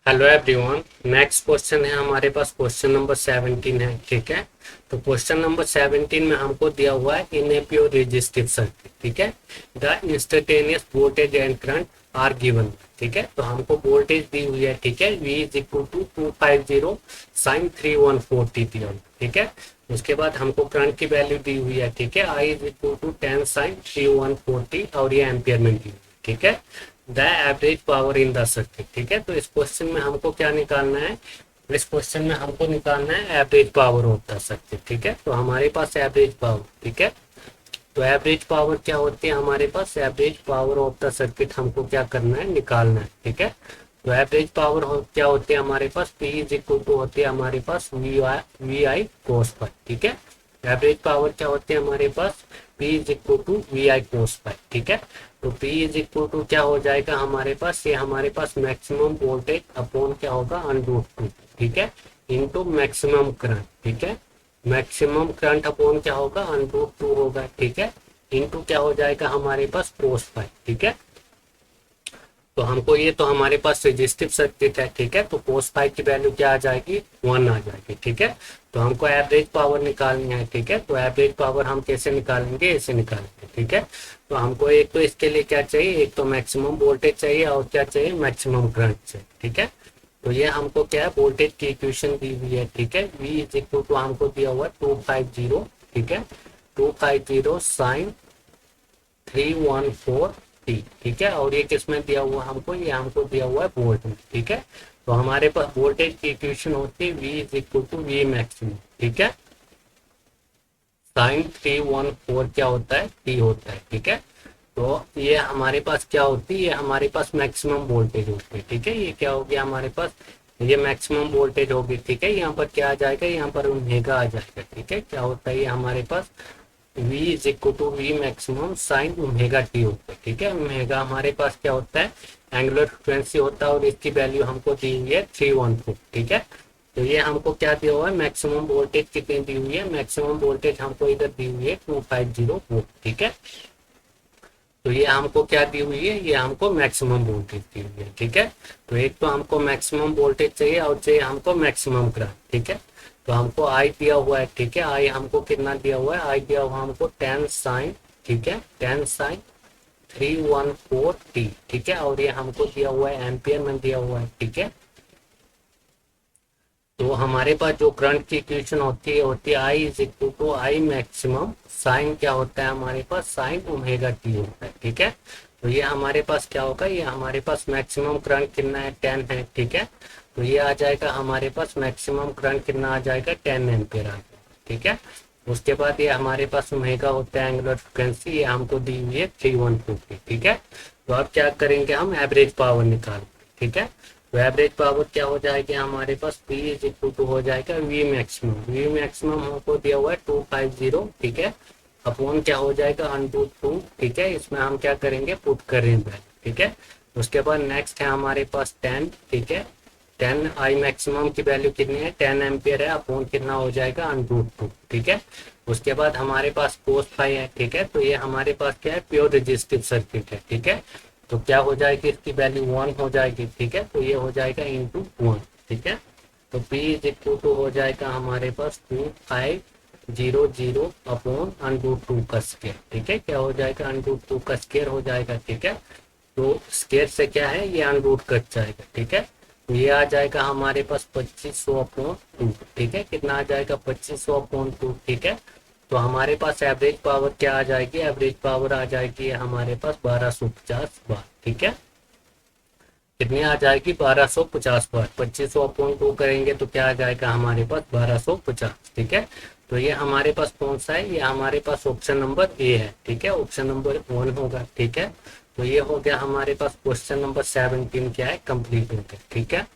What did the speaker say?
Hello everyone. Next question है हमारे पास, question number 17 है। ठीक है, तो क्वेश्चन नंबर 17 में हमको दिया हुआ है in a pure resistive circuit. ठीक है, the instantaneous voltage and current are given. ठीक है, तो हमको वोल्टेज दी हुई है। ठीक है, V is equal to 250 sine 3140 दी हुई। ठीक है, उसके बाद हमको करंट की वैल्यू दी हुई है। ठीक है, I is equal to 10 sine 3140 और ये एम्पियर में दी हुई। ठीक है, the average power in the circuit. ठीक है, तो इस क्वेश्चन में हमको क्या निकालना है? इस क्वेश्चन में हमको निकालना है average power of the circuit. ठीक है, तो हमारे पास एवरेज पावर। ठीक है, तो एवरेज पावर क्या होती है हमारे पास? Average power of the circuit हमको क्या करना है? निकालना है। ठीक है, तो एवरेज पावर क्या होती है हमारे पास? P इज इक्वल टू होती है हमारे पास वी आई कोस फाई। ठीक है, एवरेज पावर क्या होती है हमारे पास? P is equal to V I cos phi. ठीक है, तो P इज इक्वल टू क्या हो जाएगा हमारे पास? ये हमारे पास मैक्सिमम वोल्टेज अपॉन क्या होगा? √2। ठीक है, इंटू मैक्सिमम करंट। ठीक है, मैक्सिमम करंट अपॉन क्या होगा? √2 होगा। ठीक है, इंटू क्या हो जाएगा हमारे पास? कोस फाई। ठीक है, तो हमको ये तो हमारे पास रेजिस्टिव सर्किट है। ठीक है, तो कोस फाई की वैल्यू क्या आ जाएगी? 1 आ जाएगी। ठीक है, तो हमको एवरेज पावर निकालनी है। ठीक है, तो एवरेज पावर हम कैसे निकालेंगे? ऐसे निकालेंगे। ठीक है, तो हमको एक तो इसके लिए क्या चाहिए? एक तो मैक्सिमम वोल्टेज चाहिए और क्या चाहिए? मैक्सिमम करंट चाहिए। ठीक है, तो ये हमको क्या है? वोल्टेज की इक्वेशन दी हुई है। ठीक है, V इज इक्वल टू हमको दिया हुआ है 250। ठीक है, 250 साइन 314 ठीक है, और ये किस में दिया हुआ हमको? ये हमको दिया हुआ है वोल्ट में। ठीक है, तो हमारे पास वोल्टेज की इक्वेशन होती है V is equal to V maximum. ठीक है, साइन 314 क्या होता है? T होता है। ठीक है, तो ये हमारे पास क्या होती है? ये हमारे पास मैक्सिमम वोल्टेज होती है। ठीक है, ये क्या हो गया हमारे पास? ये मैक्सिमम वोल्टेज होगी। ठीक है, यहाँ पर क्या आ जाएगा? यहाँ पर ओमेगा आ जाएगा। ठीक है, क्या होता है ये हमारे पास? V is equal to V maximum sine omega T होता है। ठीक है, ओमेगा हमारे पास क्या होता है? एंगुलर फ्रिक्वेंसी होता है और इसकी वैल्यू हमको दी हुई है 314। ठीक है, तो ये हमको क्या दिया हुआ है? मैक्सिमम वोल्टेज कितनी दी हुई है? मैक्सिमम वोल्टेज हमको इधर दी हुई है 250 वोल्ट। ठीक है, तो ये हमको क्या दी हुई है? ये हमको मैक्सिमम वोल्टेज दी हुई है। ठीक है, तो एक तो हमको मैक्सिमम वोल्टेज चाहिए और चाहिए हमको मैक्सिमम करंट। ठीक है, तो हमको आई दिया हुआ है। ठीक है, आई हमको कितना दिया हुआ है? आई दिया हुआ हमको 10 साइन। ठीक है, 10 साइन 314 t। ठीक है, और ये हमको दिया हुआ है एम्पियर में दिया हुआ है। ठीक है, तो हमारे पास जो करंट की इक्वेशन होती है I is equal to I maximum sine क्या होता है हमारे पास? साइन ओमेगा टी होता है। ठीक है, तो ये हमारे पास क्या होगा? ये हमारे पास मैक्सिमम करंट कितना है? 10 है। ठीक है, तो ये आ जाएगा हमारे पास मैक्सिमम करंट कितना आ जाएगा? 10 एम्पियर आ जाएगा। ठीक है, उसके बाद ये हमारे पास ओमेगा होता है एंगुलर फ्रिक्वेंसी, ये हमको दी हुई है 314। ठीक है, तो अब क्या करेंगे? हम एवरेज पावर निकालेंगे। ठीक है, तो एवरेज पावर क्या हो जाएगी हमारे पास? P इज इक्वल टू हो जाएगा वी मैक्सिमम। वी मैक्सिमम हमको दिया हुआ है 250। ठीक है, अपॉन क्या हो जाएगा? √2। ठीक है, इसमें हम क्या करेंगे? पुट करेंगे। ठीक है, उसके बाद नेक्स्ट है हमारे पास 10। ठीक है, 10 आई मैक्सिमम की वैल्यू कितनी है? 10 एम्पियर है, अपॉन कितना हो जाएगा? √2। ठीक है, उसके बाद हमारे पास कोस फाई है। ठीक है, तो ये हमारे पास क्या है? प्योर रेजिस्टिव सर्किट है। ठीक है, तो क्या हो जाएगी? इसकी वैल्यू 1 हो जाएगी। ठीक है, तो ये हो जाएगा इंटू 1। ठीक है, तो P इज इक्वल टू हो जाएगा हमारे पास 2500 अपॉन √2 का स्केयर। ठीक है, क्या हो जाएगा? √2 का स्केयर हो जाएगा। ठीक है, तो स्केयर से क्या है? ये √2 कट जाएगा। ठीक है, तो ये आ जाएगा हमारे पास 2500 अपॉन 2। ठीक है, कितना आ जाएगा? 2500 अपॉन 2। ठीक है, तो हमारे पास एवरेज पावर क्या आ जाएगी? एवरेज पावर आ जाएगी हमारे पास 1250 वाट। ठीक है, कितनी आ जाएगी? 1250 वाट। 2500 अपॉन 2 करेंगे तो क्या आ जाएगा हमारे पास? 1250। ठीक है, तो ये हमारे पास कौन सा है? ये हमारे पास ऑप्शन नंबर ए है। ठीक है, ऑप्शन नंबर 1 होगा। ठीक है, तो ये हो गया हमारे पास क्वेश्चन नंबर 17 क्या है? कंप्लीट हो गया। ठीक है।